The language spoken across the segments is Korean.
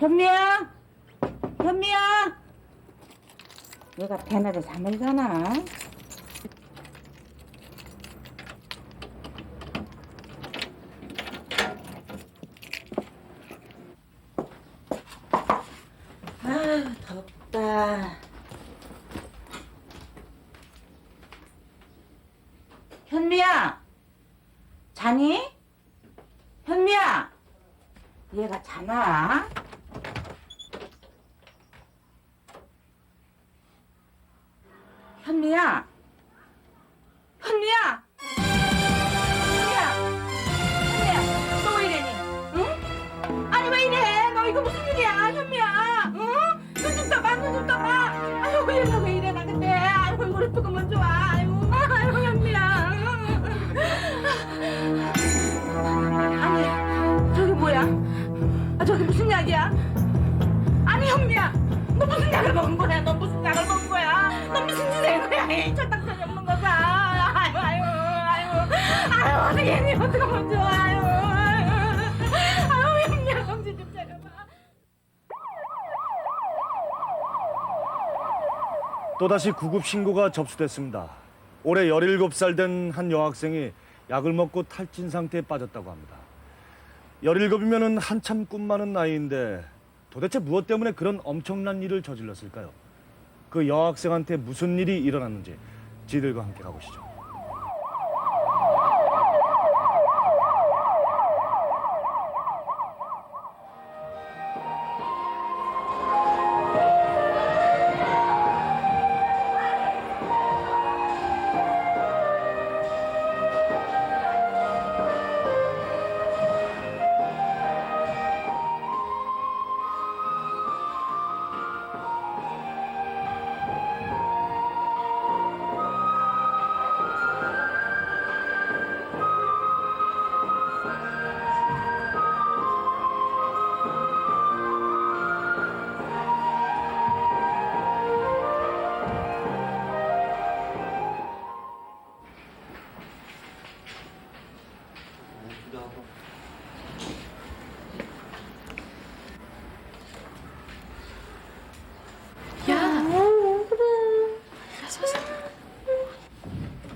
현미야? 현미야? 얘가 배나를 잠을 자나? 아, 덥다. 현미야? 자니? 현미야? 얘가 자나? 현미야? 현미야? 현미야? 현미야? 너 왜 이래니? 응? 아니 왜 이래? 너 이거 무슨 일이야? 현미야? 응? 눈 좀 떠봐, 눈 좀 떠봐. 아유 얘가 왜 이래 나 근데. 아유 얼굴이 뜨거면 좋아. 아유 현미야. 아니 저기 뭐야? 아 저기 무슨 약이야? 아니 현미야, 너 무슨 약을 먹은 거야? 너 무슨 약을 먹은 거야? 너 무슨 짓을 한 거야? 이 철딱선이 없는 거다. 아유 어떻게 했니? 어떻게 하면 좋아? 아유 현미야 정신 좀 차려봐. 또다시 구급 신고가 접수됐습니다. 올해 17살 된 한 여학생이 약을 먹고 탈진 상태에 빠졌다고 합니다. 17이면은 한참 꿈 많은 나이인데 도대체 무엇 때문에 그런 엄청난 일을 저질렀을까요? 그 여학생한테 무슨 일이 일어났는지 지들과 함께 가보시죠.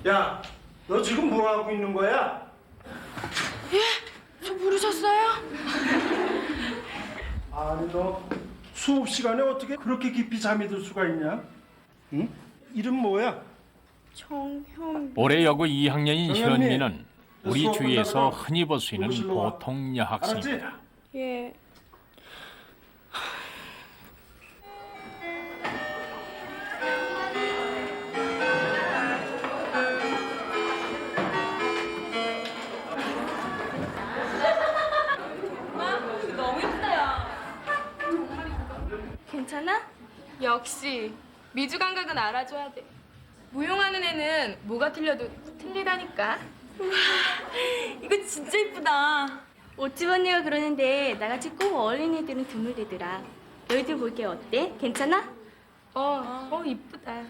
야, 너 지금 뭐 하고 있는 거야? 저 부르셨어요? 아니 너 수업 시간에 어떻게 그렇게 깊이 잠이 들 수가 있냐? 응? 이름 뭐야? 정현. 올해 여고 2학년인 정현미, 현미는 우리 수업 주위에서 끝나고 흔히 볼 수 있는 교무실로 와. 보통 알았지? 여학생입니다. 예. 너무 예쁘다. 괜찮아? 역시 미주 감각은 알아줘야 돼. 무용하는 애는 뭐가 틀려도 틀리다니까. 이거 진짜 예쁘다. 옷집 언니가 그러는데 나같이 꼭 어울리는 애들은 드물리더라. 너희들 보기에 어때? 괜찮아? 이쁘다.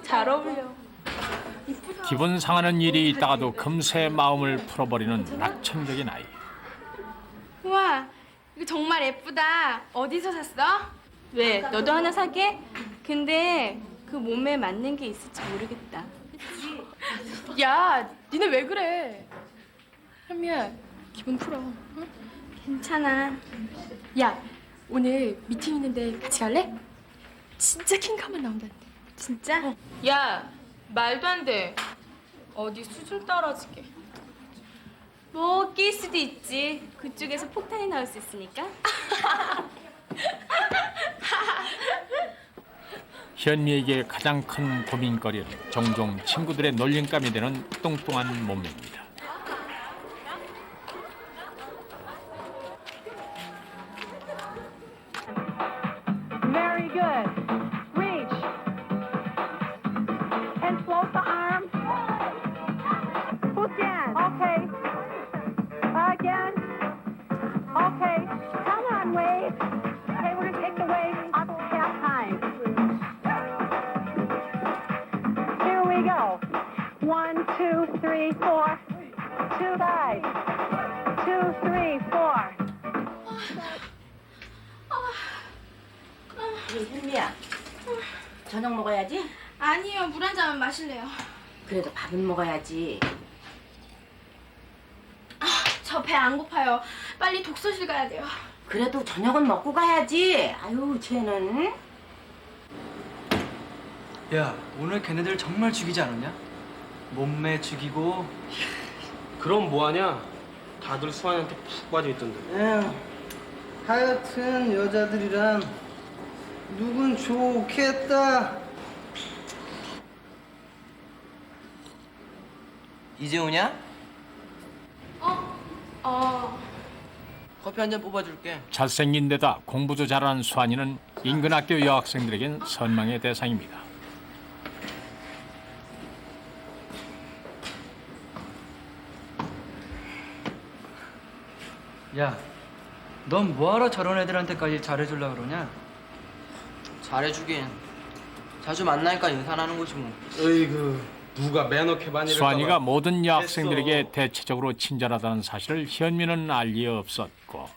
잘 어울려. 기분 상하는 일이 있다가도 금세 마음을 풀어버리는 낙천적인 아이. 우와, 이거 정말 예쁘다. 어디서 샀어? 왜? 너도 하나 사게? 근데 그 몸에 맞는 게 있을지 모르겠다. 야, 니네 왜 그래? 현미야, 기분 풀어. 응? 괜찮아. 야, 오늘 미팅 있는데 같이 갈래? 진짜 킹카만 나온다는데. 진짜? 야, 말도 안 돼. 어디 수준 떨어지게. 뭐 낄 수도 있지. 그쪽에서 폭탄이 나올 수 있으니까. 현미에게 가장 큰 고민거리는 종종 친구들의 놀림감이 되는 뚱뚱한 몸매입니다. Very good. Reach. And float the arm. Again. Okay. Again. Okay. Come on, wave. Okay, we're going to take the wave up half time. Here we go. 1, 2, 3, 4. 2 guys. 2, 3, 4. 그래, 현미야. 저녁 먹어야지? 아니요, 물 한 잔만 마실래요. 그래도 밥은 먹어야지. 저 배 안 고파요. 빨리 독서실 가야 돼요. 그래도 저녁은 먹고 가야지. 아유, 쟤는. 야, 오늘 걔네들 정말 죽이지 않았냐? 몸매 죽이고. 그럼 뭐하냐? 다들 수환이한테 푹 빠져있던데. 응. 하여튼 여자들이란 누군 좋겠다. 이제 오냐? 커피 한 잔 뽑아줄게. 잘생긴 데다 공부도 잘하는 수환이는 인근 학교 여학생들에겐 선망의 대상입니다. 야, 넌 뭐하러 저런 애들한테까지 잘해주려고 그러냐? 잘해주긴. 자주 만나니까 인사하는 거지 뭐. 어이구, 누가 매너 캐반이랄까 봐. 수환이가 모든 여학생들에게 됐어. 대체적으로 친절하다는 사실을 현미는 알 리 없었고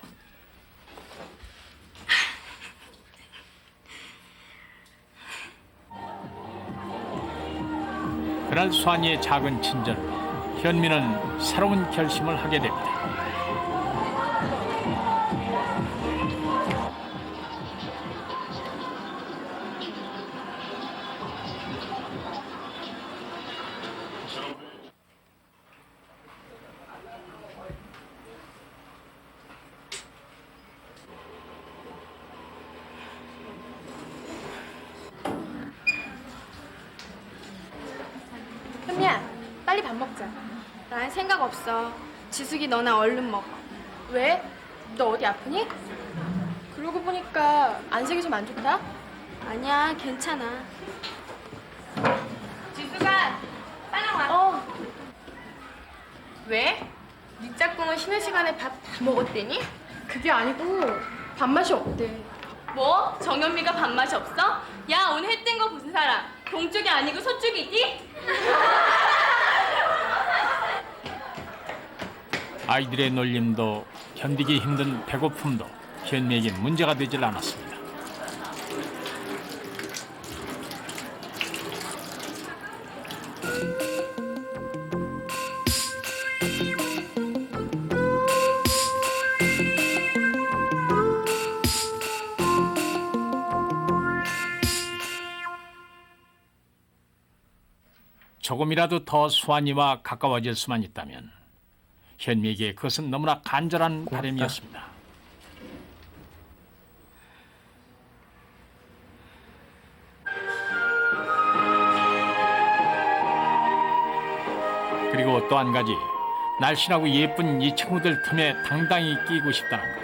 그날 수환이의 작은 친절로 현미는 새로운 결심을 하게 됩니다. 현미야, 빨리 밥 먹자. 난 생각 없어. 지숙이 너나 얼른 먹어. 왜? 너 어디 아프니? 그러고 보니까 안색이 좀 안 좋다? 아니야, 괜찮아. 지수가, 빨리 와. 왜? 네 짝꿍은 쉬는 시간에 밥 다 먹었대니? 그게 아니고 밥맛이 없대. 뭐? 정현미가 밥맛이 없어? 야, 오늘 해 뜬 거 무슨 사람? 동쪽이 아니고 서쪽이지? 아이들의 놀림도 견디기 힘든 배고픔도 현미에겐 문제가 되질 않았습니다. 조금이라도 더 수환이와 가까워질 수만 있다면 현미에게 그것은 너무나 간절한 바람이었습니다. 그리고 또 한 가지, 날씬하고 예쁜 이 친구들 틈에 당당히 끼고 싶다는 것.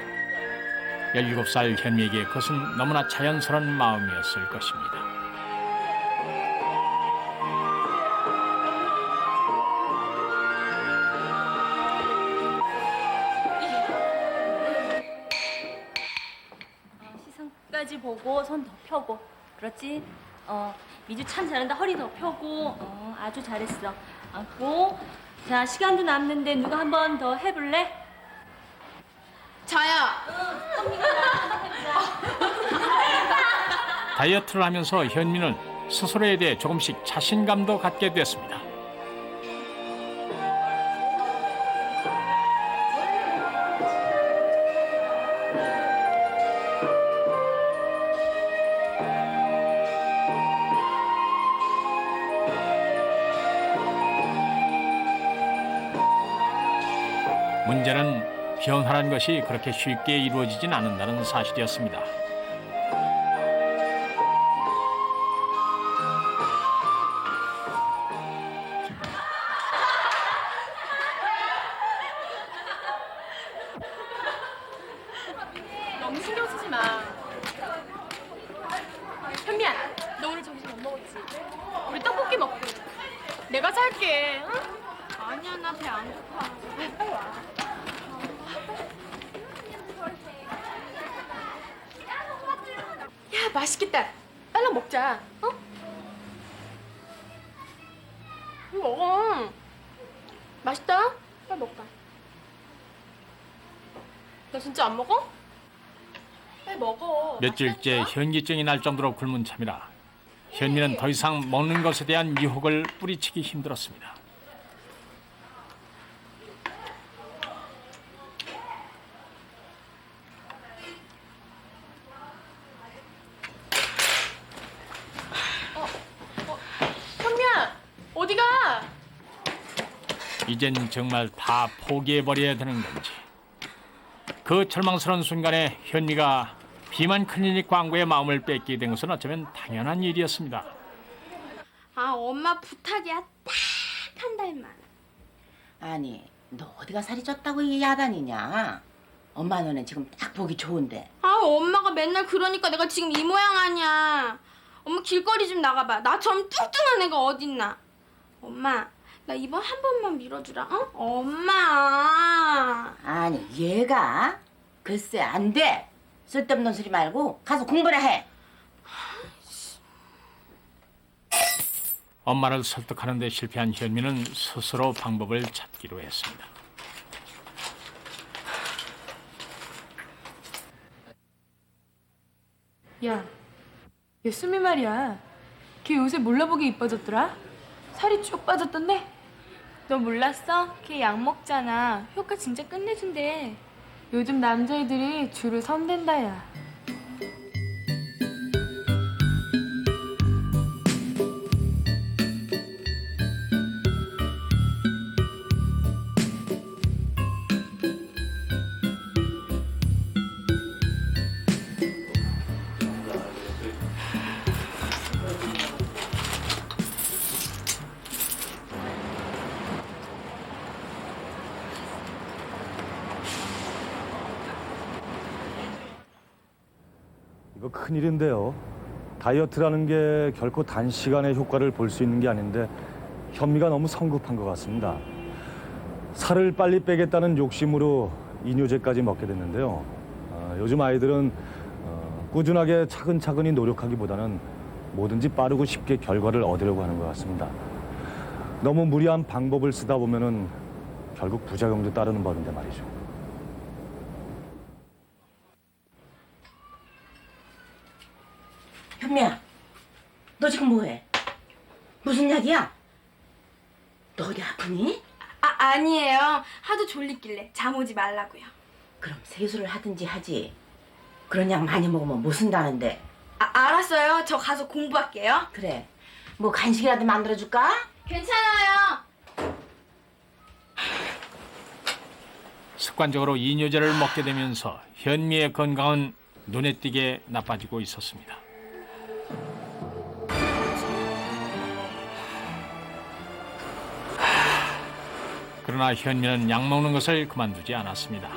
17살 현미에게 그것은 너무나 자연스러운 마음이었을 것입니다. 시선까지 보고 손 더 펴고. 그렇지? 미주 참 잘한다. 허리 더 펴고. 아주 잘했어. 앉고. 자, 시간도 남는데 누가 한 번 더 해볼래? 자야. 다이어트를 하면서 현미는 스스로에 대해 조금씩 자신감도 갖게 됐습니다. 문제는 변화라는 것이 그렇게 쉽게 이루어지진 않는다는 사실이었습니다. 너무 신경 쓰지 마. 현미야, 너 오늘 점심 못 먹었지? 우리 떡볶이 먹고. 내가 살게. 응? 아니야, 나 배 안 고파. 빨리 와. 야, 맛있겠다. 빨리 먹자. 어? 이거 먹어. 맛있다. 빨리 먹자. 너 진짜 안 먹어? 빨리 먹어. 며칠째 현기증이 날 정도로 굶은 참이라 현미는 더 이상 먹는 것에 대한 유혹을 뿌리치기 힘들었습니다. 현미야, 어디가? 이젠 정말 다 포기해버려야 되는 건지. 그 절망스러운 순간에 현미가 비만 클리닉 광고에 마음을 뺏게 된 것은 어쩌면 당연한 일이었습니다. 아, 엄마 부탁이야. 딱 한 달만. 아니, 너 어디가 살이 쪘다고 이 야단이냐? 엄마 눈엔 지금 딱 보기 좋은데. 아, 엄마가 맨날 그러니까 내가 지금 이 모양 아니야. 엄마 길거리 좀 나가봐. 나처럼 뚱뚱한 애가 어딨나. 엄마, 나 이번 한 번만 밀어주라. 어? 엄마. 아니, 얘가? 글쎄, 안 돼. 쓸데없는 소리 말고 가서 공부나 해. 엄마를 설득하는 데 실패한 현미는 스스로 방법을 찾기로 했습니다. 야, 얘 수미 말이야. 걔 요새 몰라보게 이뻐졌더라. 살이 쭉 빠졌던데? 너 몰랐어? 걔 약 먹잖아. 효과 진짜 끝내준대. 요즘 남자애들이 줄을 선댄다, 야. 이거 큰일인데요. 다이어트라는 게 결코 단시간에 효과를 볼 수 있는 게 아닌데 현미가 너무 성급한 것 같습니다. 살을 빨리 빼겠다는 욕심으로 이뇨제까지 먹게 됐는데요. 요즘 아이들은 꾸준하게 차근차근히 노력하기보다는 뭐든지 빠르고 쉽게 결과를 얻으려고 하는 것 같습니다. 너무 무리한 방법을 쓰다 보면은 결국 부작용도 따르는 법인데 말이죠. 현미야, 너 지금 뭐해? 무슨 약이야? 너 어디 아프니? 아니에요. 하도 졸리길래 잠 오지 말라고요. 그럼 세수를 하든지 하지. 그런 약 많이 먹으면 못 쓴다는데. 알았어요. 저 가서 공부할게요. 그래, 뭐 간식이라도 만들어줄까? 괜찮아요. 습관적으로 이뇨제를 먹게 되면서 현미의 건강은 눈에 띄게 나빠지고 있었습니다. 그러나 현미는 약 먹는 것을 그만두지 않았습니다.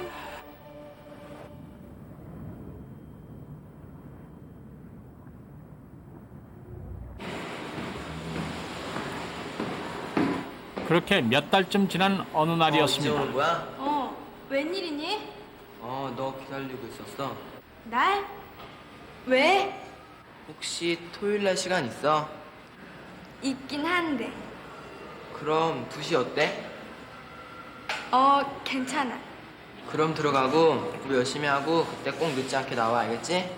그렇게 몇 달쯤 지난 어느 날이었습니다. 이제 온 거야? 웬일이니? 너 기다리고 있었어. 날? 왜? 혹시 토요일 날 시간 있어? 있긴 한데. 그럼 2시 어때? 괜찮아. 그럼 들어가고 공부 열심히 하고 그때 꼭 늦지 않게 나와, 알겠지?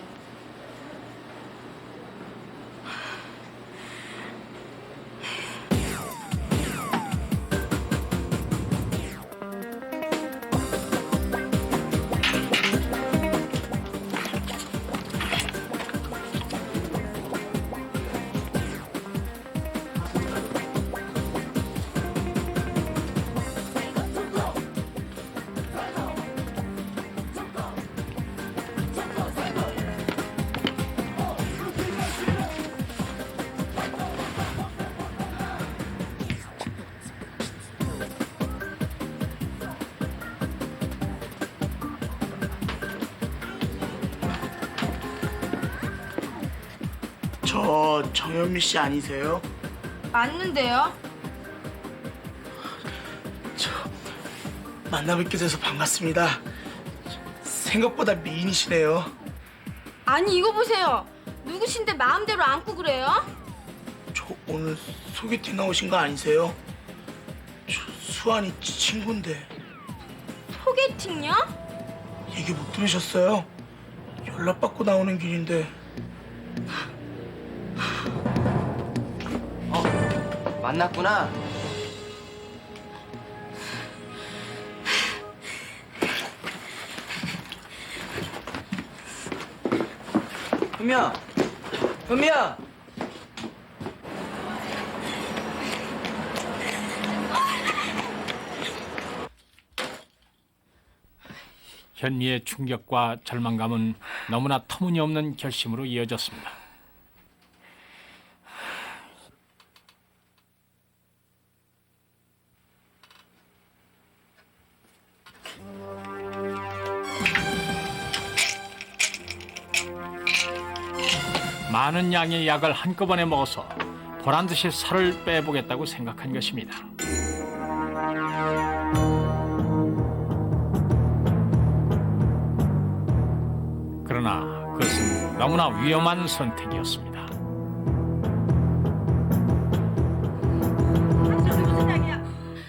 저 정현미 씨 아니세요? 맞는데요? 저 만나 뵙게 돼서 반갑습니다. 생각보다 미인이시네요. 아니, 이거 보세요. 누구신데 마음대로 안고 그래요? 저 오늘 소개팅 나오신 거 아니세요? 저 수환이 친구인데 소개팅요? 얘기 못 들으셨어요? 연락받고 나오는 길인데 만났구나. 현미야, 현미야. 현미의 충격과 절망감은 너무나 터무니없는 결심으로 이어졌습니다. 많은 양의 약을 한꺼번에 먹어서 보란듯이 살을 빼보겠다고 생각한 것입니다. 그러나 그것은 너무나 위험한 선택이었습니다. 저게 무슨 약이야?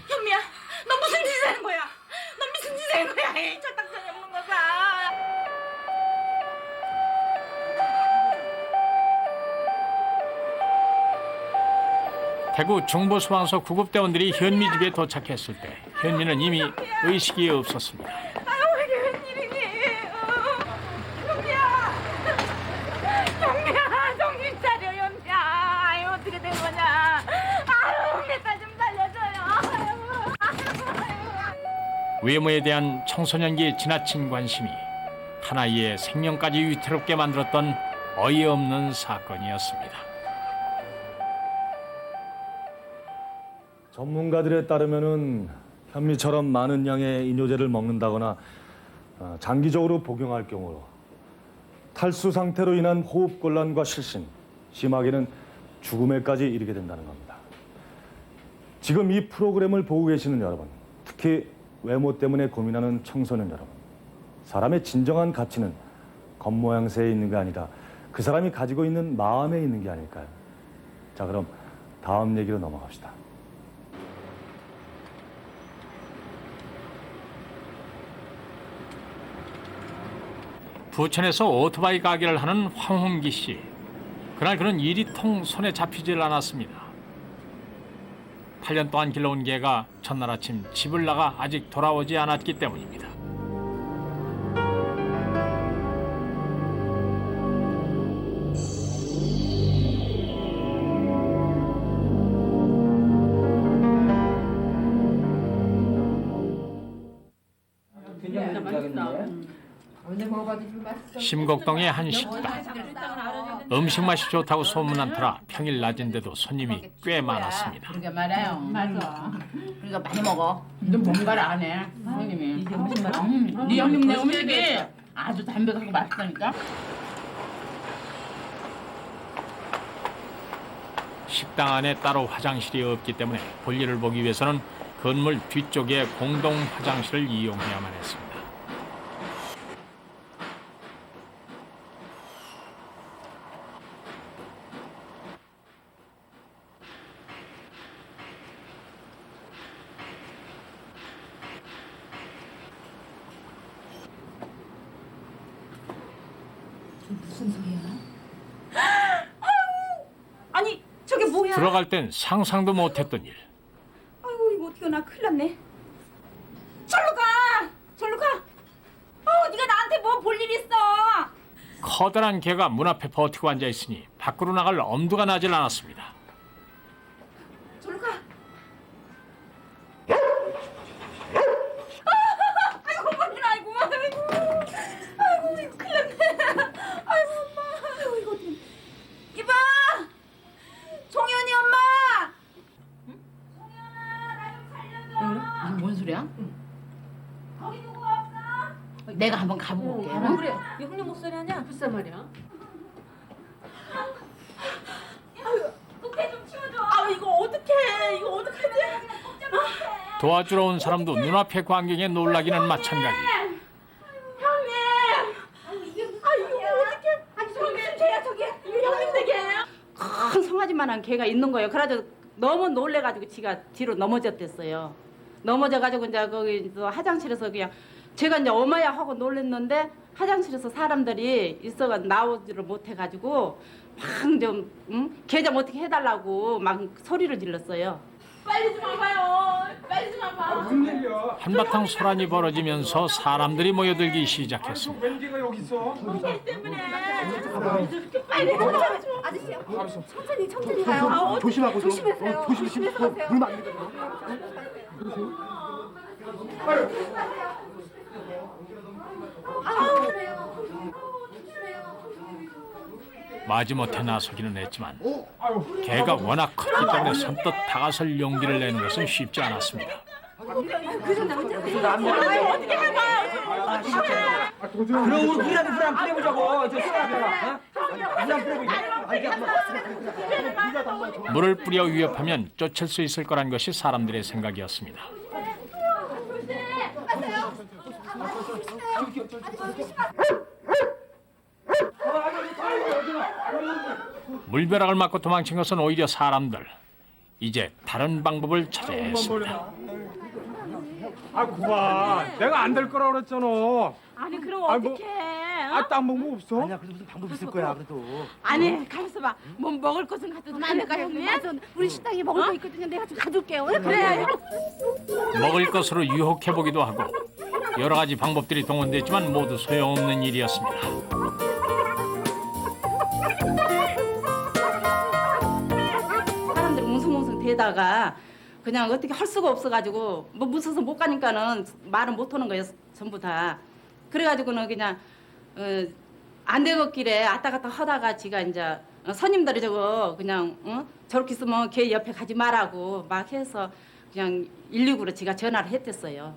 현미야, 너 무슨 짓을 하는 거야? 너 무슨 짓을 하는 거야? 이 철딱선이 없는 거가. 대구 중부소방서 구급대원들이 현미 집에 도착했을 때 현미는 이미 의식이 없었습니다. 아유, 이게 웬일이니? 현미야! 현미야, 정신 차려, 현미야. 아유, 어떻게 된 거냐? 아유, 내 딸 좀 살려줘요. 아유. 외모에 대한 청소년기의 지나친 관심이 한 아이의 생명까지 위태롭게 만들었던 어이없는 사건이었습니다. 전문가들에 따르면은 현미처럼 많은 양의 이뇨제를 먹는다거나 장기적으로 복용할 경우 탈수 상태로 인한 호흡곤란과 실신, 심하게는 죽음에까지 이르게 된다는 겁니다. 지금 이 프로그램을 보고 계시는 여러분, 특히 외모 때문에 고민하는 청소년 여러분, 사람의 진정한 가치는 겉모양새에 있는 게 아니라 그 사람이 가지고 있는 마음에 있는 게 아닐까요? 자, 그럼 다음 얘기로 넘어갑시다. 부천에서 오토바이 가게를 하는 황홍기 씨. 그날 그는 일이 통 손에 잡히질 않았습니다. 8년 동안 길러온 개가 첫날 아침 집을 나가 아직 돌아오지 않았기 때문입니다. 심곡동의 한 식당. 음식 맛이 좋다고 소문난 터라 평일 낮인데도 손님이 꽤 많았습니다. 그러게 말해요. 맞아. 그러니까 많이 먹어. 너 뭔가를 안 해, 형님이. 이게 무슨 말? 네 형님 내 음식이 아주 담백하고 맛있다니까. 식당 안에 따로 화장실이 없기 때문에 볼일을 보기 위해서는 건물 뒤쪽에 공동 화장실을 이용해야만 했습니다. 무슨 소리야? 아유, 아니 저게 뭐야? 들어갈 땐 상상도 못했던 일. 아이고 이거 어떻게 나 큰일 났네. 절로 가, 절로 가. 네가 나한테 뭐 볼 일 있어? 커다란 개가 문 앞에 버티고 앉아 있으니 밖으로 나갈 엄두가 나질 않았습니다. 절로 가. 아이고 머리를 아이고 이거 큰일 났네. 아이고 엄마, 아이고 이거 어떻게? 이봐, 종현이 엄마. 종현아, 나 좀 살려줘. 이게 뭔 소리야? 거기 누구 없어? 내가 한번 가보고 올게. 그래. 이 형님 목소리 아니야? 글쎄 말이야. 국회 좀 치워줘. 아 이거 어떡해? 이거 어떡하지? 도와주러 온 사람도 눈앞의 광경에 놀라기는 마찬가지. 형님. 이거 어떡해? 아니 형님 개야 저게. 이거 형님들 개예요? 큰 송아지만한 개가 있는 거예요. 그래가지고 너무 놀래가지고 지가 뒤로 넘어졌댔어요. 넘어져가지고 이제 거기 또 화장실에서 그냥 제가 이제 어머야 하고 놀랬는데 화장실에서 사람들이 있어가 나오지를 못해가지고 막 좀 개장 어떻게 해달라고 막 소리를 질렀어요. 빨리 좀 와봐요. 빨리 좀 와봐. 한바탕 소란이 벌어지면서 사람들이 모여들기 시작했습니다. 웬개가 여기 있어? 빨리 아저씨요. 천천히 가요. 조심하고 조심하세요. 조심해서 가세요. 그러면 안 돼요. 마지못해 나서기는 했지만 개가 워낙 컸기 때문에 선뜻 다가설 용기를 내는 것은 쉽지 않았습니다. 그럼 우리 불안 뿌려보자고. 물을 뿌려 위협하면 쫓을 수 있을 거란 것이 사람들의 생각이었습니다. 물벼락을 맞고 도망친 것은 오히려 사람들. 이제 다른 방법을 찾아야 했습니다. 아, 고마. 내가 안 될 거라 그랬잖아. 아니 그럼 어떡해? 딴 방법 없어? 아니야, 그래도 무슨 방법 있을 거야, 그래도. 아니 가만있어 봐. 뭐 먹을 것은 갖다 좀 안될까요 형님? 우리 식당에 먹을 거 있거든요. 내가 좀 가져올게요. 그래. 먹을 것으로 유혹해보기도 하고 여러 가지 방법들이 동원됐지만 모두 소용없는 일이었습니다. 사람들이 웅성웅성 대다가 그냥 어떻게 할 수가 없어가지고 뭐 무서워서 못 가니까는 말은 못 하는 거예요 전부 다. 그래가지고는 그냥 안 되겠길래 왔다 갔다 하다가 지가 이제 선임들이 저거 그냥 저렇게 있으면 걔 옆에 가지 말라고 막 해서 그냥 119로 지가 전화를 했댔어요.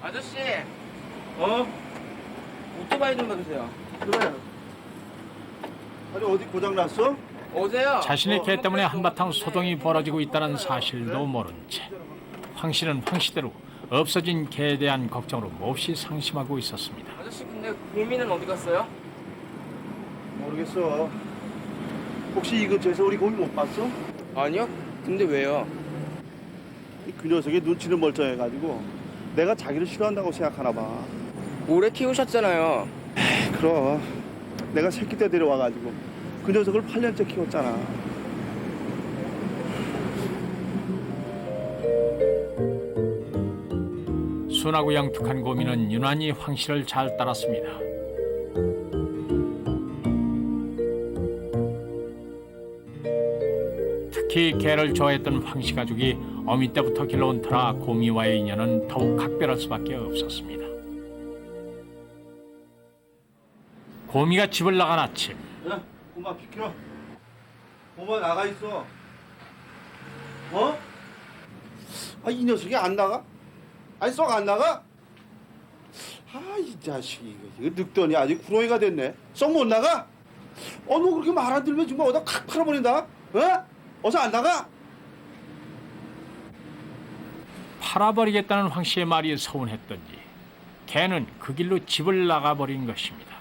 아저씨, 오토바이 좀 받으세요. 그래. 아니, 어디 고장 났어? 오세요. 자신의 개 때문에 한바탕 소동이 벌어지고 있다는 사실도 모른 채 황 씨는 황 씨대로 없어진 개에 대한 걱정으로 몹시 상심하고 있었습니다. 아저씨, 근데 고민은 어디 갔어요? 모르겠어. 혹시 이 근처에서 우리 고기 못 봤어? 아니요. 근데 왜요? 그 녀석의 눈치는 멀쩡해가지고 내가 자기를 싫어한다고 생각하나 봐. 오래 키우셨잖아요. 그럼 내가 새끼 때 데려와가지고 그 녀석을 8년째 키웠잖아. 순하고 양특한 고민은 유난히 황 씨를 잘 따랐습니다. 특히 개를 좋아했던 황 씨 가족이 어미 때부터 길러온 터라 고미와의 인연은 더욱 각별할 수밖에 없었습니다. 고미가 집을 나간 아침, 야, 고마 비켜. 고마 나가 있어. 어? 아, 이 녀석이 안 나가? 아니, 썩 안 나가? 아, 이 자식이 이거 늙더니 아직 구렁이가 됐네. 썩 못 나가? 너 그렇게 말 안 들으면 정말 어디다 칵 팔아버린다. 어서 안 나가? 팔아버리겠다는 황 씨의 말이 서운했던지 개는 그 길로 집을 나가버린 것입니다.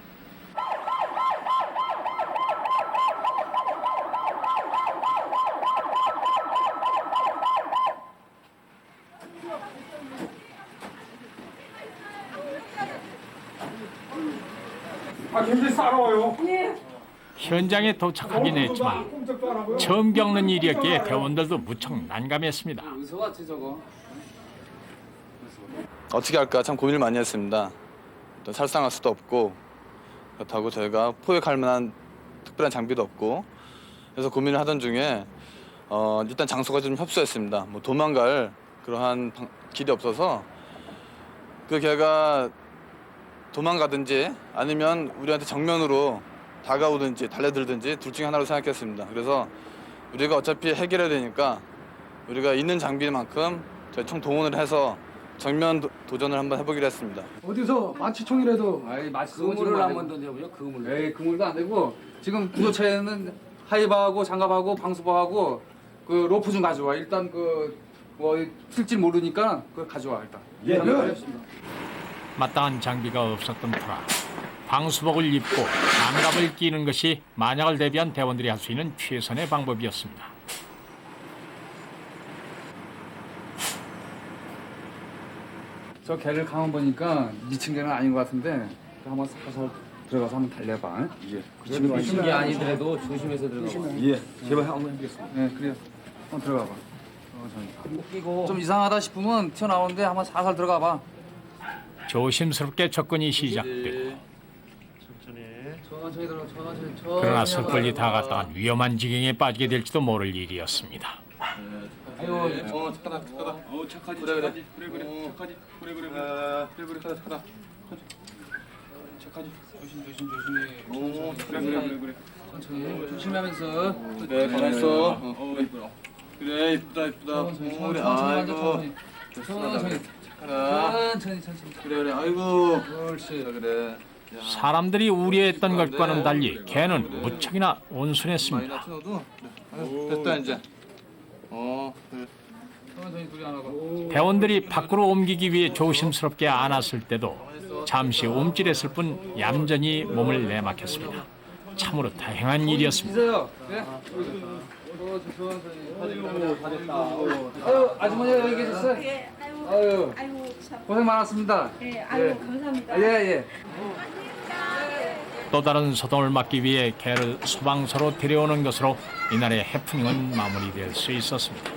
굉장히 싸러워요. 현장에 도착하긴 했지만 처음 겪는 일이었기에 대원들도 무척 난감했습니다. 의서같이 저거. 어떻게 할까 참 고민을 많이 했습니다. 또 살상할 수도 없고 그렇다고 저희가 포획할 만한 특별한 장비도 없고 그래서 고민을 하던 중에 일단 장소가 좀 협소했습니다. 뭐 도망갈 그러한 길이 없어서 그 개가 도망가든지 아니면 우리한테 정면으로 다가오든지 달려들든지 둘 중에 하나로 생각했습니다. 그래서 우리가 어차피 해결해야 되니까 우리가 있는 장비만큼 저희 총 동원을 해서 정면 도전을 한번 해보기로 했습니다. 어디서 마취총이라도 아이, 그물을 한번 던져보죠. 그물. 에이, 그물도 안 되고 지금 구조차에는 하이바하고 장갑하고 방수바하고 그 로프 좀 가져와. 일단 뭐 쓸지 모르니까 그거 가져와 일단. 예. 마땅한 장비가 없었던 터라 방수복을 입고 장갑을 끼는 것이 만약을 대비한 대원들이 할 수 있는 최선의 방법이었습니다. 저 개를 가만 보니까 미친 개는 아닌 것 같은데 한번 살살 들어가서 한번 달려봐. 예. 미친 게 아니더라도 조심해서 들어가. 예. 제발 한번 해보겠습니다. 네, 그래요. 한번 들어가봐. 좀 이상하다 싶으면 튀어나오는데 한번 살살 들어가봐. 조심스럽게 접근이 시작되고 천천히 들어가. 천천히. 그러나 섣불리 다가갔다간 위험한 지경에 빠지게 될지도 모를 일이었습니다. 아이고, 착하다. 착하지. 그래. 착하지. 그래. 착하다. 착하지. 조심히. 천천히. 조심하면서. 그래, 가만 있어. 그래, 이쁘다. 천천히. 그래. 아이고. 옳지. 그래. 사람들이 우려했던 것과는 달리 개는 무척이나 온순했습니다. 됐다 이제. 천천히 둘이 안 하고. 대원들이 밖으로 옮기기 위해 조심스럽게 안았을 때도 잠시 움찔했을 뿐 얌전히 몸을 내맡겼습니다. 참으로 다행한 일이었습니다. 있어요. 네. 아유, 아주머니가 여기 계셨어요? 예, 아유, 참. 고생 많았습니다. 예, 아유, 감사합니다. 예. 또 다른 소동을 막기 위해 개를 소방서로 데려오는 것으로 이날의 해프닝은 마무리될 수 있었습니다.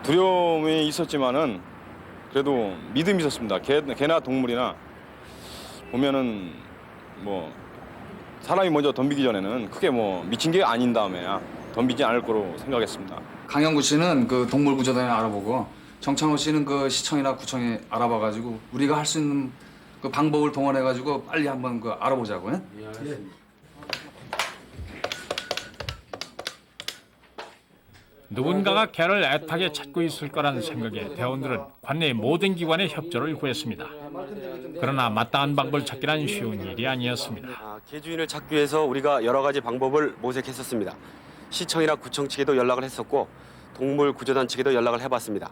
두려움이 있었지만은 그래도 믿음이 있었습니다. 개나 동물이나 보면은 뭐 사람이 먼저 덤비기 전에는 크게 뭐 미친 게 아닌 다음에야 덤비지 않을 거로 생각했습니다. 강영구 씨는 그 동물구조단에 알아보고 정창호 씨는 그 시청이나 구청에 알아봐가지고 우리가 할 수 있는 그 방법을 동원해가지고 빨리 한번 그 알아보자고. 예. 누군가가 개를 애타게 찾고 있을 거란 생각에 대원들은 관내의 모든 기관의 협조를 구했습니다. 그러나 마땅한 방법을 찾기란 쉬운 일이 아니었습니다. 개 주인을 찾기 위해서 우리가 여러 가지 방법을 모색했었습니다. 시청이나 구청 측에도 연락을 했었고 동물구조단 측에도 연락을 해봤습니다.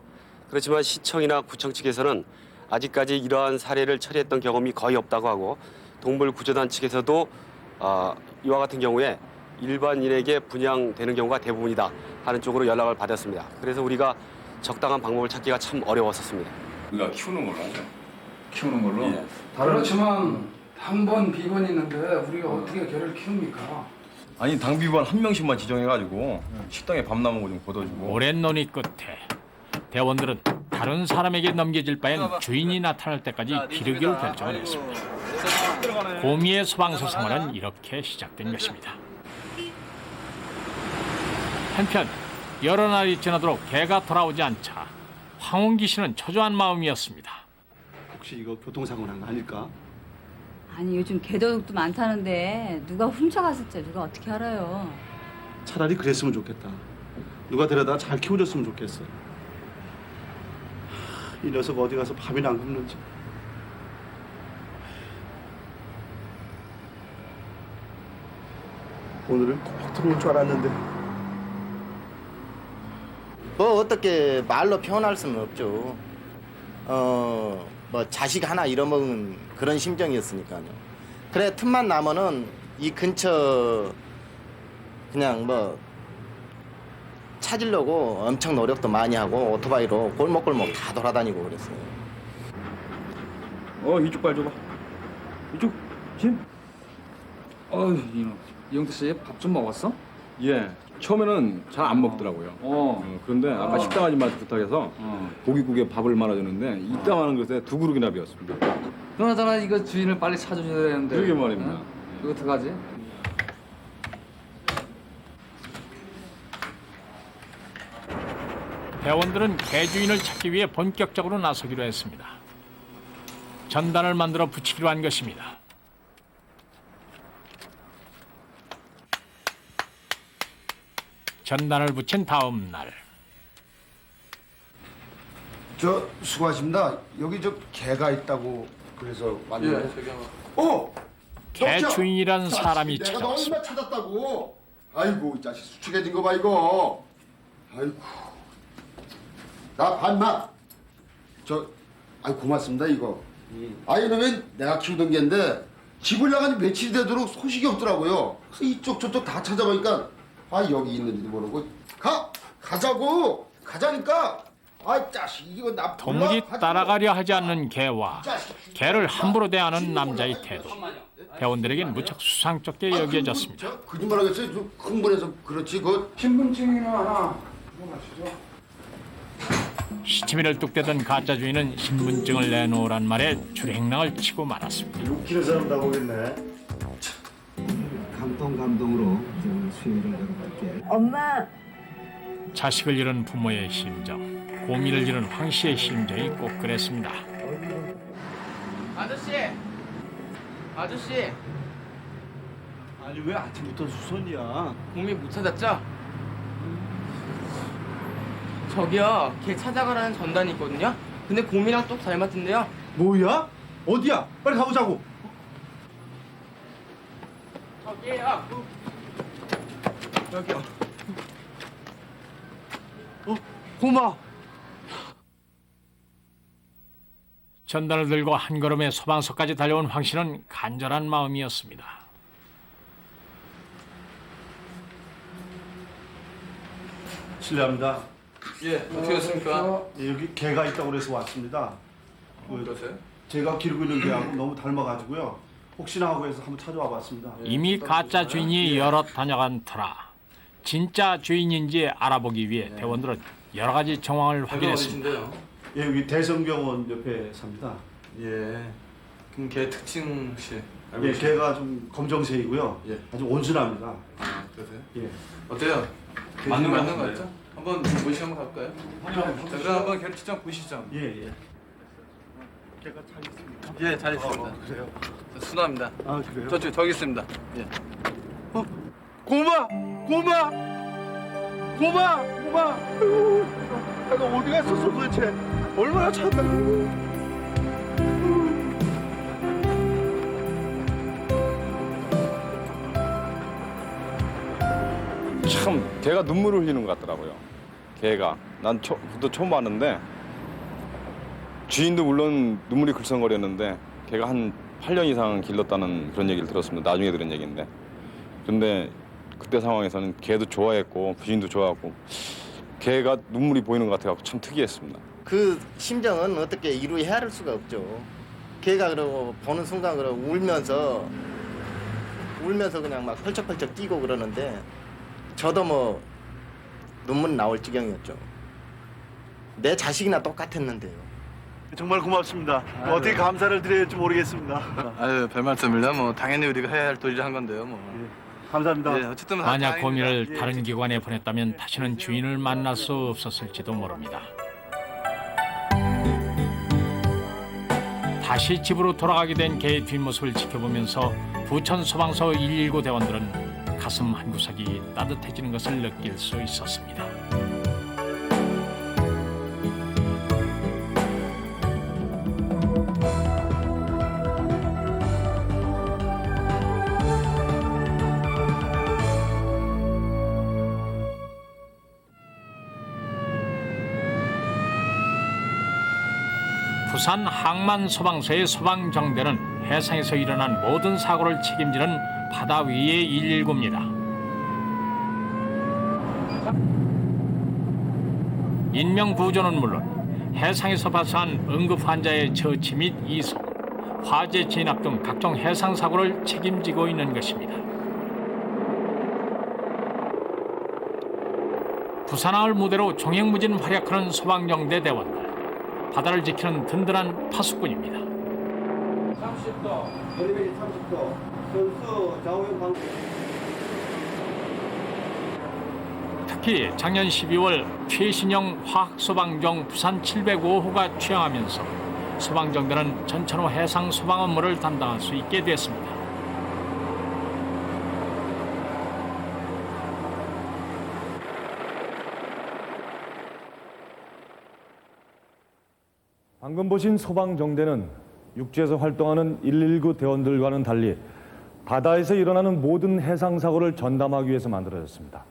그렇지만 시청이나 구청 측에서는 아직까지 이러한 사례를 처리했던 경험이 거의 없다고 하고 동물구조단 측에서도 이와 같은 경우에 일반인에게 분양되는 경우가 대부분이다 하는 쪽으로 연락을 받았습니다. 그래서 우리가 적당한 방법을 찾기가 참 어려웠었습니다. 우리가 키우는 걸로 하죠. 키우는 걸로? 예. 그렇지만 당번 비번이 있는데 우리가 어떻게 개를 키웁니까? 아니 당비반 한 명씩만 지정해가지고 식당에 밥 남은 거 좀 걷어주고. 오랜 논의 끝에 대원들은 다른 사람에게 넘겨질 바엔 주인이 나타날 때까지 기르기로 결정을 했습니다. 고미의 소방서 생활은 이렇게 시작된 것입니다. 한편 여러 날이 지나도록 개가 돌아오지 않자 황홍기 씨는 초조한 마음이었습니다. 혹시 이거 교통사고 난 거 아닐까? 아니 요즘 개도둑도 많다는데 누가 훔쳐갔을지 누가 어떻게 알아요? 차라리 그랬으면 좋겠다. 누가 데려다 잘 키워줬으면 좋겠어. 이 녀석 어디 가서 밥이나 안 굶는지. 오늘은 꼭 들어올 줄 알았는데. 뭐 어떻게 말로 표현할 수는 없죠. 뭐 자식 하나 잃어먹은 그런 심정이었으니까요. 그래 틈만 나면은 이 근처 그냥 뭐 찾으려고 엄청 노력도 많이 하고 오토바이로 골목골목 다 돌아다니고 그랬어요. 이쪽 발 줘봐. 이쪽 짐. 이놈. 이영태 씨 밥 좀 먹었어? 예. 처음에는 잘 안 먹더라고요. 그런데 아까 식당 아줌마한테 부탁해서 고깃국에 밥을 말아줬는데 이따만한 것에 2그릇이나 비웠습니다. 그나저나 이거 주인을 빨리 찾아줘야 되는데. 그러게 말입니다. 이거 어떡하지? 대원들은 개 주인을 찾기 위해 본격적으로 나서기로 했습니다. 전단을 만들어 붙이기로 한 것입니다. 전단을 붙인 다음 날 저 수고하십니다. 여기 저 개가 있다고 그래서 왔는데. 개 주인이란 사람이 내가 너 찾아왔습니다. 얼마 찾았다고. 아이고 이 자식 수축해진 거 봐 이거. 아이고. 나 반마. 아이 고맙습니다 이거. 아이는 왜 내가 키우던 개인데 집을 나간 지 며칠이 되도록 소식이 없더라고요. 그래서 이쪽 저쪽 다 찾아보니까 아 여기 있는지도 모르고 가자니까 아 자식 이거 나 동물이 따라가려 하지 않는 개와 개를 함부로 대하는 남자의 태도. 대원들에겐 무척 수상쩍게 여겨졌습니다. 거짓말하겠어요. 좀 흥분해서 그렇지 그 신분증이나 하나 가져가시죠. 시치미를 뚝대던 가짜 주인은 신분증을 내놓으란 말에 줄행랑을 치고 말았습니다. 웃기는 사람 나보겠네. 감동으로 수행을 내려갈게. 엄마. 자식을 잃은 부모의 심정, 고민을 잃은 황 씨의 심정이 꼭 그랬습니다. 아저씨. 아니 왜 아침부터 수선이야? 곰이 못 찾았죠? 저기요, 걔 찾아가라는 전단이 있거든요. 근데 곰이랑 똑 닮았던데요. 뭐야? 어디야? 빨리 가보자고. 저기요. 여기요. 고마. 전단을 들고 한 걸음에 소방서까지 달려온 황 씨는 간절한 마음이었습니다. 실례합니다. 예, 어떻게 됐습니까? 예, 여기 개가 있다고 그래서 왔습니다. 그러세요? 제가 기르고 있는 개하고 너무 닮아가지고요. 혹시나 하고 해서 한번 찾아와 봤습니다. 이미 가짜 주인이 여럿 다녀간 터라 진짜 주인인지 알아보기 위해 대원들은 여러 가지 정황을 확인했습니다. 예, 여기 대성병원 옆에 삽니다. 예. 그럼 걔 특징 혹시 알고 예, 계세요? 개가 좀 검정색이고요. 예. 아주 온순합니다. 아, 그러세요? 예. 어때요? 그 맞는 좀 거 같은데요? 같죠? 한번 모시고 한번 가볼까요? 자, 그럼 한번 걔를 직접 보시죠. 예, 예. 개가 잘 있습니까? 예, 잘 있습니다. 그래요? 저 순화입니다. 아, 그래요? 저기 있습니다. 예. 고마! 너 어디 갔었어 도대체? 얼마나 찾다. 참 개가 눈물을 흘리는 것 같더라고요. 개가 그것도 처음 봤는데 주인도 물론 눈물이 글썽거렸는데 개가 한 8년 이상 길렀다는 그런 얘기를 들었습니다. 나중에 들은 얘기인데. 그런데 그때 상황에서는 개도 좋아했고 주인도 좋아하고 개가 눈물이 보이는 것 같아서 참 특이했습니다. 그 심정은 어떻게 이루 헤아릴 수가 없죠. 걔가 그러고 보는 순간 그러고 울면서 그냥 막 펄쩍펄쩍 뛰고 그러는데 저도 뭐 눈물 나올 지경이었죠. 내 자식이나 똑같았는데요. 정말 고맙습니다. 어떻게 감사를 드려야 할지 모르겠습니다. 아유, 별 말씀을요. 뭐 당연히 우리가 해야 할 도리를 한 건데요. 뭐. 감사합니다. 예, 어쨌든 만약 고민을 다른 기관에 보냈다면 다시는 주인을 만날 수 없었을지도 모릅니다. 다시 집으로 돌아가게 된 개의 뒷모습을 지켜보면서 부천 소방서 119 대원들은 가슴 한 구석이 따뜻해지는 것을 느낄 수 있었습니다. 부산 항만소방서의 소방정대는 해상에서 일어난 모든 사고를 책임지는 바다 위의 119입니다. 인명구조는 물론 해상에서 발생한 응급 환자의 처치 및 이송, 화재 진압 등 각종 해상 사고를 책임지고 있는 것입니다. 부산항을 무대로 종횡무진 활약하는 소방정대 대원들. 바다를 지키는 든든한 파수꾼입니다. 30도, 엘리베이터 30도, 선수 좌우형 방향. 특히 작년 12월 최신형 화학소방정 부산 705호가 취항하면서 소방정대는 전천후 해상 소방 업무를 담당할 수 있게 됐습니다. 방금 보신 소방정대는 육지에서 활동하는 119 대원들과는 달리 바다에서 일어나는 모든 해상사고를 전담하기 위해서 만들어졌습니다.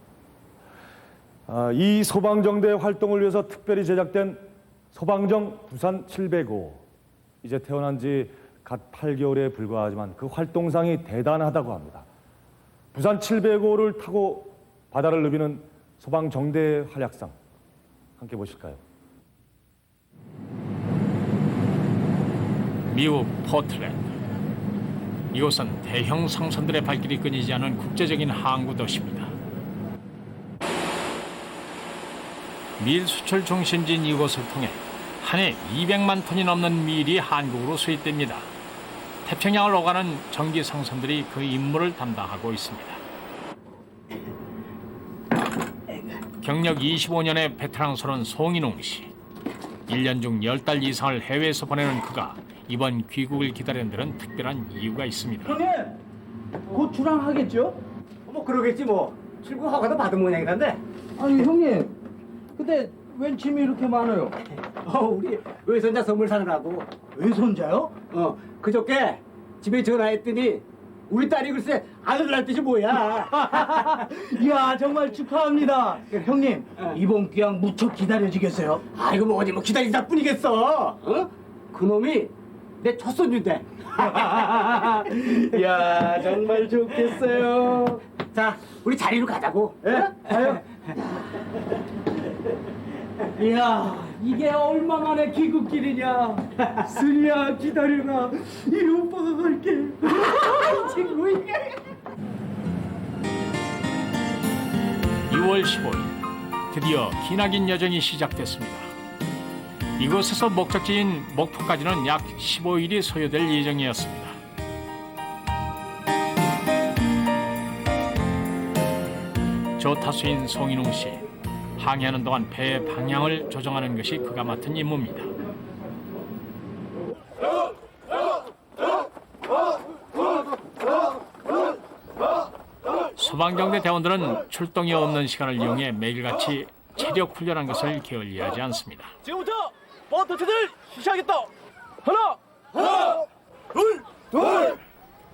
이 소방정대의 활동을 위해서 특별히 제작된 소방정 부산 705. 이제 태어난 지 갓 8개월에 불과하지만 그 활동상이 대단하다고 합니다. 부산 705를 타고 바다를 누비는 소방정대의 활약상 함께 보실까요? 미국 포틀랜드. 이곳은 대형 상선들의 발길이 끊이지 않은 국제적인 항구 도시입니다. 밀 수출 중심지인 이곳을 통해 한 해 200만 톤이 넘는 밀이 한국으로 수입됩니다. 태평양을 오가는 전기 상선들이 그 임무를 담당하고 있습니다. 경력 25년의 베테랑스러운 송인웅 씨. 1년 중 10달 이상을 해외에서 보내는 그가 이번 귀국을 기다리는 데는 특별한 이유가 있습니다. 형님, 곧 출항하겠죠? 뭐 그러겠지 뭐. 출국 허가도 받은 모양이란데. 아니 형님, 근데 웬 짐이 이렇게 많아요? 우리 외손자 선물 사느라고. 외손자요? 그저께 집에 전화했더니 우리 딸이 글쎄 아들 낳을 뜻이 뭐야. 이야 정말 축하합니다. 형님 이번 귀향 무척 기다려지겠어요? 아이고 뭐 어디 뭐 기다리다 뿐이겠어. 그놈이 내 첫손주인데. 이야 정말 좋겠어요. 자 우리 자리로 가자고. 예? 가요. 이야 이게 얼마만의 귀국길이냐. 슬리야 기다려라. 이 오빠가 갈게. 이 친구 이게. 6월 15일 드디어 기나긴 여정이 시작됐습니다. 이곳에서 목적지인 목포까지는 약 15일이 소요될 예정이었습니다. 조타수인 송인웅 씨. 항해하는 동안 배의 방향을 조정하는 것이 그가 맡은 임무입니다. 소방경대 대원들은 출동이 없는 시간을 이용해 매일같이 체력 훈련한 것을 게을리하지 않습니다. 지금부터 버터트들 시작하겠다. 하나, 둘.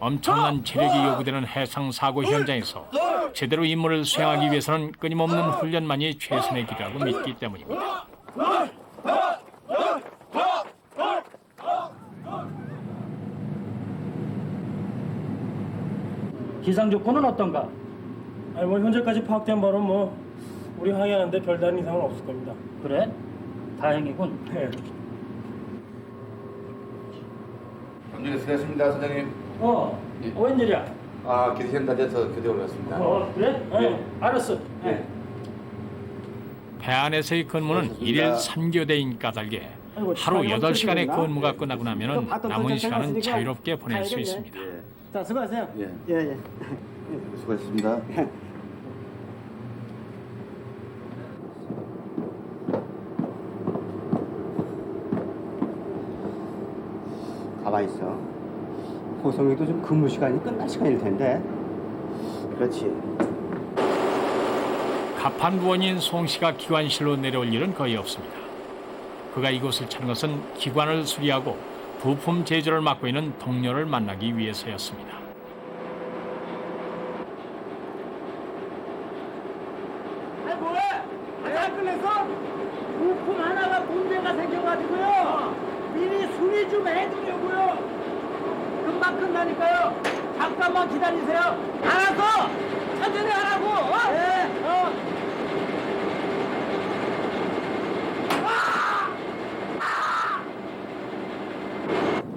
엄청난 체력이 요구되는 해상 사고 현장에서 제대로 임무를 수행하기 위해서는 끊임없는 훈련만이 최선의 길이라고 믿기 때문입니다. 기상 조건은 어떤가? 아니 뭐 현재까지 파악된 바로 뭐 우리 항해하는데 별다른 이상은 없을 겁니다. 그래? 다행이군. 네. 경륜에 수고했습니다, 선장님. 웬일이야? 교대 시험 다 돼서 교대 올랐습니다. 그래? 네. 알았어. 네. 배 안에서의 근무는 1일 3교대인 까닭에 하루 8시간의 근무가 끝나고 나면 남은 시간은 자유롭게 보낼 수 있습니다. 자, 수고하세요. 예. 수고했습니다. 가만히 있어. 호성이도 좀 근무 시간이 끝날 시간일 텐데. 그렇지. 가판부원인 송 씨가 기관실로 내려올 일은 거의 없습니다. 그가 이곳을 찾은 것은 기관을 수리하고 부품 제조를 맡고 있는 동료를 만나기 위해서였습니다. 아니 뭐해? 잘 끝냈어? 부품 하나가 문제가 생겨가지고요. 미리 수리 좀 해주려고요. 금방 끝나니까요. 잠깐만 기다리세요. 알았어. 천천히 하라고. 네.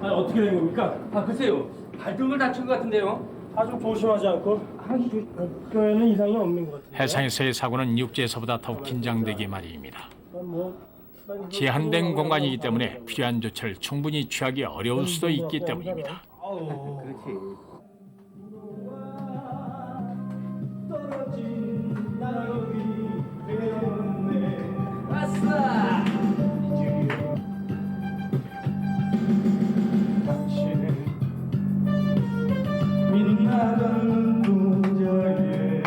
아니 어떻게 된 겁니까? 글쎄요. 발등을 다친 것 같은데요. 좀 조심하지 않고 학교에는 이상이 없는 것 같아요. 해상에서의 사고는 육지에서보다 더욱 긴장되게 마련입니다. 제한된 공간이기 때문에 필요한 조치를 충분히 취하기 어려울 수도 있기 때문입니다. 그렇지. 왔어. 빛나는 동자에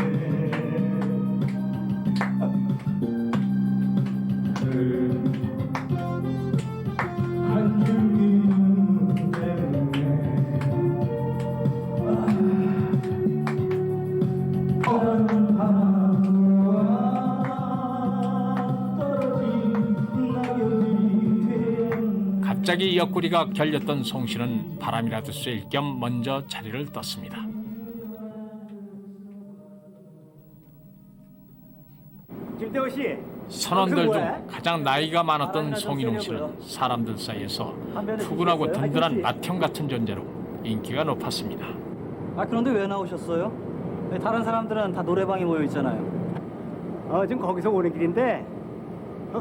한 줄기 눈 때문에 다른 바람으로 떨어진 갑자기 옆구리가 결렸던 송 씨는 바람이라도 쐴 겸 먼저 자리를 떴습니다. 김태호 씨. 선원들 뭐해? 중 가장 나이가 많았던 송인웅 씨는 사람들 사이에서 푸근하고 든든한 맏형 같은 존재로 인기가 높았습니다. 아 그런데 왜 나오셨어요? 다른 사람들은 다 노래방에 모여 있잖아요. 지금 거기서 오는 길인데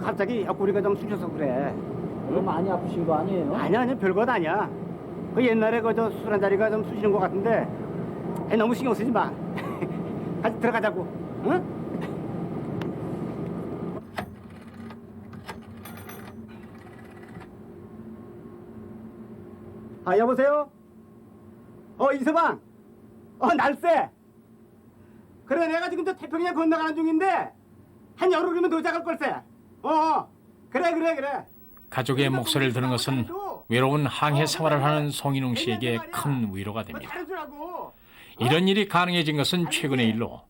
갑자기 옆구리가 좀 쑤셔서 그래. 많이 아프신 거 아니에요? 아니야 별것 아니야. 옛날에 저 수술한 자리가 좀 쑤시는 것 같은데 너무 신경 쓰지 마. 같이 들어가자고. 응? 아 여보세요? 이서방. 날쌔. 그래 내가 지금 저 태평양 건너가는 중인데 한 열흘이면 도착할 걸세. 그래. 가족의 목소리를 듣는 것은 외로운 항해 생활을 하는 송인웅 씨에게 큰 위로가 됩니다. 이런 일이 가능해진 것은 최근의 일로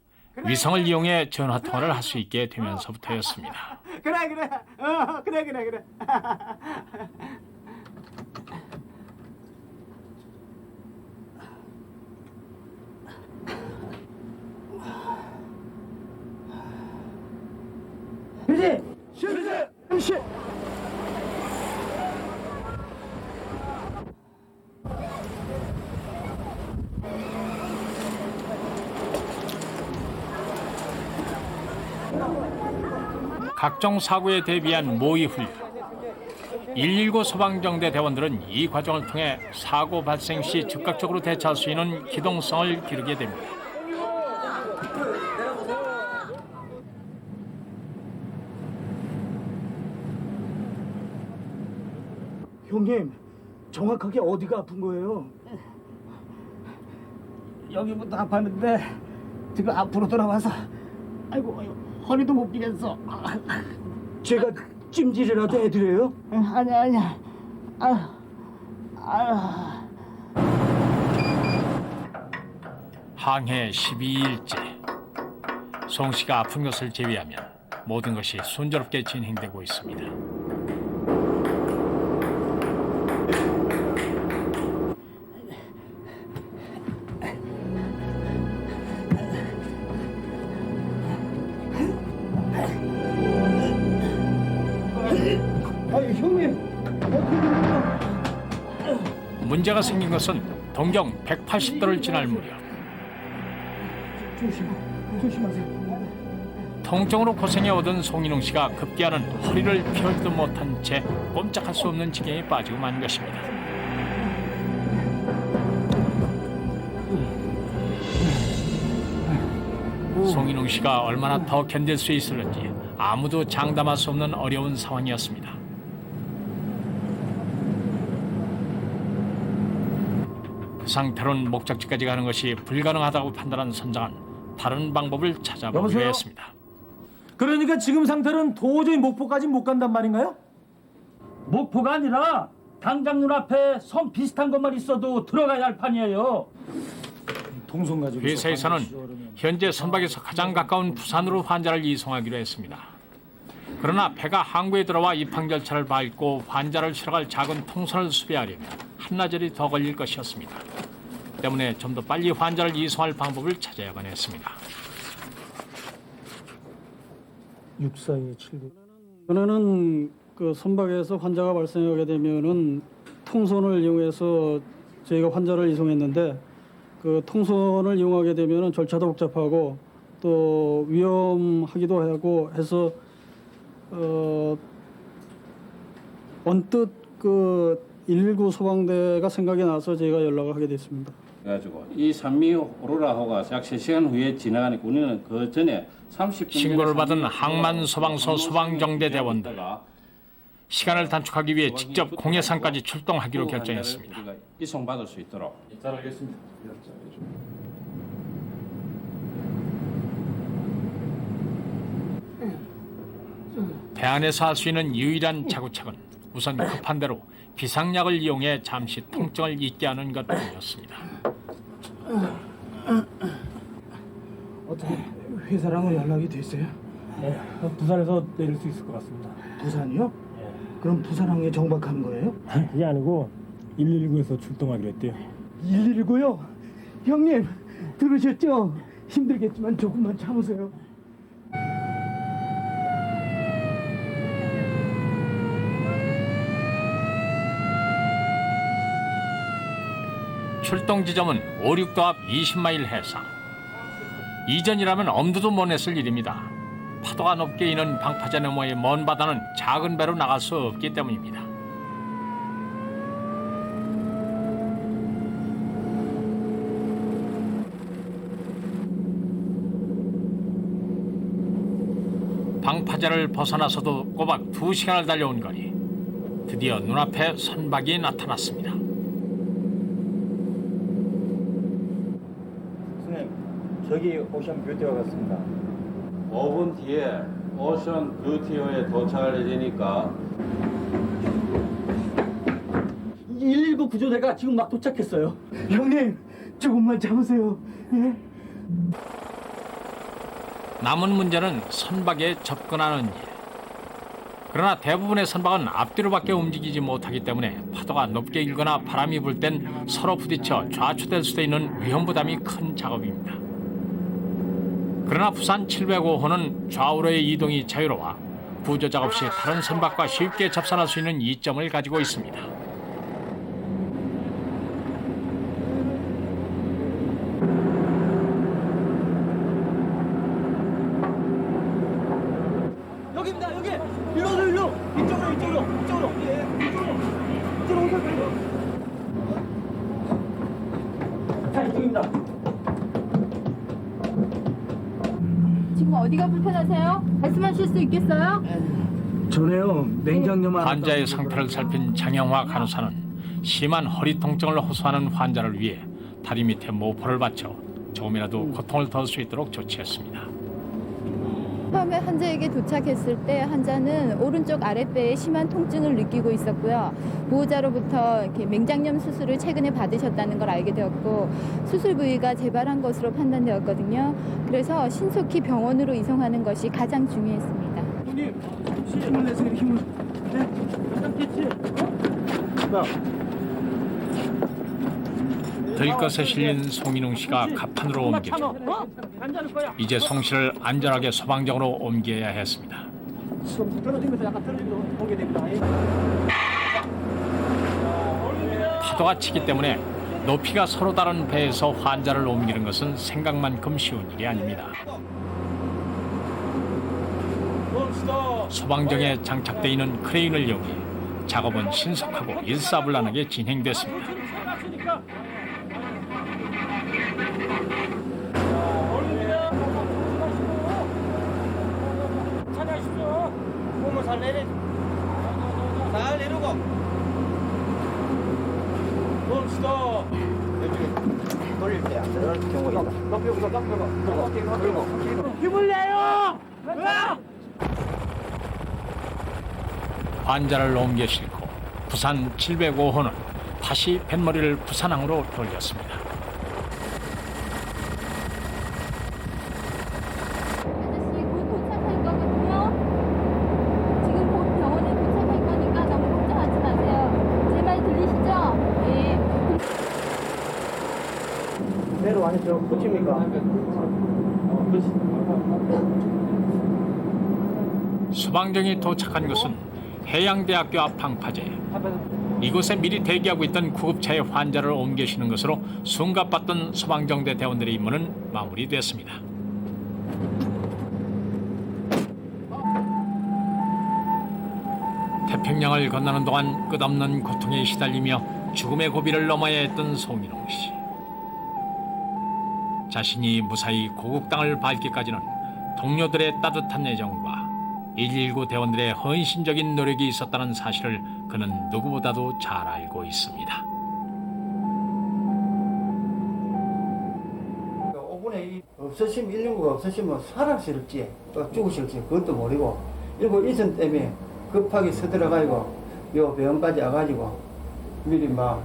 위성을 이용해 전화 통화를 할 수 있게 되면서부터였습니다. 그래. 시. 각종 사고에 대비한 모의 훈련. 119 소방정대 대원들은 이 과정을 통해 사고 발생 시 즉각적으로 대처할 수 있는 기동성을 기르게 됩니다. 형님, 정확하게 어디가 아픈 거예요? 여기부터 아팠는데 지금 앞으로 돌아와서 아이고 허리도 못 피겠어. 제가 찜질이라도 해드려요? 아니야. 항해 12일째. 송 씨가 아픈 것을 제외하면 모든 것이 순조롭게 진행되고 있습니다. 문제가 생긴 것은 동경 180도를 지날 무렵. 조심하세요. 통증으로 고생해오던 송인웅 씨가 급기야는 허리를 펴지도 못한 채 꼼짝할 수 없는 지경에 빠지고 만 것입니다. 송인웅 씨가 얼마나 더 견딜 수 있을는지 아무도 장담할 수 없는 어려운 상황이었습니다. 그 상태로는 목적지까지 가는 것이 불가능하다고 판단한 선장은 다른 방법을 찾아보기로 했습니다. 그러니까 지금 상태는 도저히 목포까지 못 간단 말인가요? 목포가 아니라 당장 눈앞에 섬 비슷한 것만 있어도 들어가야 할 판이에요. 동선 가지고 회사에서는 현재 선박에서 가장 가까운 부산으로 환자를 이송하기로 했습니다. 그러나 배가 항구에 들어와 입항 절차를 밟고 환자를 실어갈 작은 통선을 수배하려면 한나절이 더 걸릴 것이었습니다. 때문에 좀 더 빨리 환자를 이송할 방법을 찾아야만 했습니다. 6479. 전에는 그 선박에서 환자가 발생하게 되면은 통선을 이용해서 저희가 환자를 이송했는데 그 통선을 이용하게 되면은 절차도 복잡하고 또 위험하기도 하고 해서 언뜻 그 119 소방대가 생각이 나서 저희가 연락을 하게 됐습니다. 그래가지고 이 산미 오로라호가 약 3시간 후에 지나가니까 우리는 그 전에 30분 신고를 받은 항만소방서 소방정대 대원들. 시간을 단축하기 위해 직접 공해상까지 출동하기로 결정했습니다. 우리가 이송받을 수 있도록. 잘 알겠습니다. 배 안에서 할 수 있는 유일한 자구책은 우선 급한 대로 비상약을 이용해 잠시 통증을 잊게 하는 것뿐이었습니다. 어떻게 회사랑은 연락이 됐어요? 네, 부산에서 내릴 수 있을 것 같습니다. 부산이요? 그럼 부산항에 정박한 거예요? 그게 아니고 119에서 출동하기로 했대요. 119요? 형님 들으셨죠? 힘들겠지만 조금만 참으세요. 출동 지점은 569 앞 20마일 해상. 이전이라면 엄두도 못 냈을 일입니다. 파도가 높게 이는 방파제 너머의 먼 바다는 작은 배로 나갈 수 없기 때문입니다. 방파제를 벗어나서도 꼬박 2시간을 달려온 거리. 드디어 눈앞에 선박이 나타났습니다. 저기 오션 뷰티와 같습니다. 5분 뒤에 오션 뷰티호에 도착할 예정이니까 119 구조대가 지금 막 도착했어요. 형님 조금만 참으세요. 예? 남은 문제는 선박에 접근하는 일. 그러나 대부분의 선박은 앞뒤로밖에 움직이지 못하기 때문에 파도가 높게 일거나 바람이 불 땐 서로 부딪혀 좌초될 수도 있는 위험 부담이 큰 작업입니다. 그러나 부산 705호는 좌우로의 이동이 자유로워 구조 작업 시 다른 선박과 쉽게 접선할 수 있는 이점을 가지고 있습니다. 여기입니다. 여기. 일로. 이쪽으로. 예. 이쪽으로 오세요. 자, 이쪽입니다. 지금 어디가 불편하세요? 말씀하실 수 있겠어요? 전에요. 냉장염 환자의 상태를 살핀 장영화 간호사는 심한 허리 통증을 호소하는 환자를 위해 다리 밑에 모포를 받쳐 조금이라도 고통을 덜 수 있도록 조치했습니다. 처음에 환자에게 도착했을 때 환자는 오른쪽 아랫배에 심한 통증을 느끼고 있었고요. 보호자로부터 이렇게 맹장염 수술을 최근에 받으셨다는 걸 알게 되었고 수술 부위가 재발한 것으로 판단되었거든요. 그래서 신속히 병원으로 이송하는 것이 가장 중요했습니다. 형님, 힘을 내세요. 힘을. 네, 괜찮겠지? 들것에 실린 송인웅 씨가 갑판으로 옮겨져 이제 송 씨를 안전하게 소방정으로 옮겨야 했습니다. 떨어지면서 약간 떨어지면서 오게 됩니다. 파도가 치기 때문에 높이가 서로 다른 배에서 환자를 옮기는 것은 생각만큼 쉬운 일이 아닙니다. 소방정에 장착돼 있는 크레인을 이용해 작업은 신속하고 일사불란하게 진행됐습니다. 찾아주십시오. 몸을 잘 내려. 잘 내려고. 멈추다. 이쪽에 돌릴 때 안 들어갈 경우가 있다. 높이고. 힘을 내요. 환자를 옮겨 싣고 부산 705호는 다시 뱃머리를 부산항으로 돌렸습니다. 아저씨 곧 도착할 거거든요. 지금 곧 병원에 도착할 거니까 너무 걱정하지 마세요. 제 말 들리시죠? 네. 내려와야죠. 그렇습니까? 소방정이 도착한 곳은 해양대학교 앞 방파제. 이곳에 미리 대기하고 있던 구급차의 환자를 옮겨 쉬는 것으로 숨가빴던 소방정대 대원들의 임무는 마무리됐습니다. 태평양을 건너는 동안 끝없는 고통에 시달리며 죽음의 고비를 넘어야 했던 송인웅 씨. 자신이 무사히 고국 땅을 밟기까지는 동료들의 따뜻한 애정과 119 대원들의 헌신적인 노력이 있었다는 사실을 그는 누구보다도 잘 알고 있습니다. 5분에 이 없으시면 119가 없으시면 살아실지 죽으실지 그것도 모르고 119 이전 때문에 급하게 서들어가지고 요 병원까지 와가지고 미리 막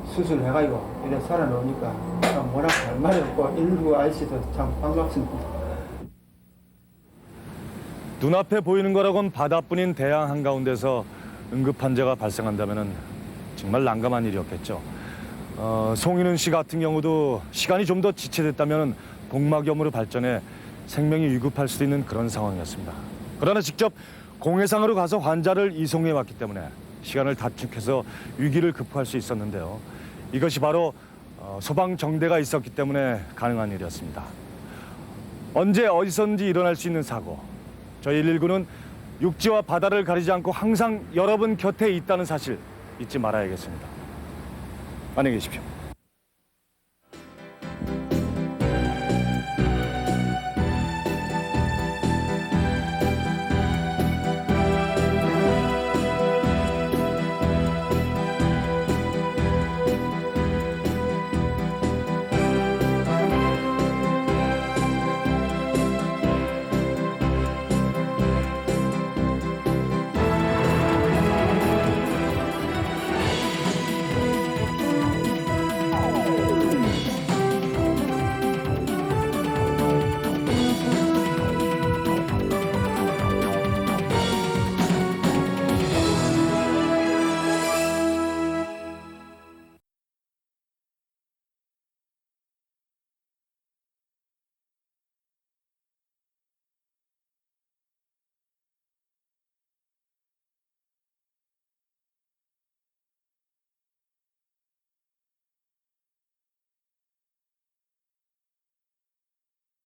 수술해가지고 이래 살아나오니까 뭐라 할 말이 없고 119 아저씨도 참 반갑습니다. 눈앞에 보이는 거라곤 바다뿐인 대양 한가운데서 응급 환자가 발생한다면 정말 난감한 일이었겠죠. 송인훈 씨 같은 경우도 시간이 좀 더 지체됐다면 복막염으로 발전해 생명이 위급할 수도 있는 그런 상황이었습니다. 그러나 직접 공해상으로 가서 환자를 이송해 왔기 때문에 시간을 단축해서 위기를 극복할 수 있었는데요. 이것이 바로 소방 정대가 있었기 때문에 가능한 일이었습니다. 언제 어디서든지 일어날 수 있는 사고. 저희 119는 육지와 바다를 가리지 않고 항상 여러분 곁에 있다는 사실 잊지 말아야겠습니다. 안녕히 계십시오.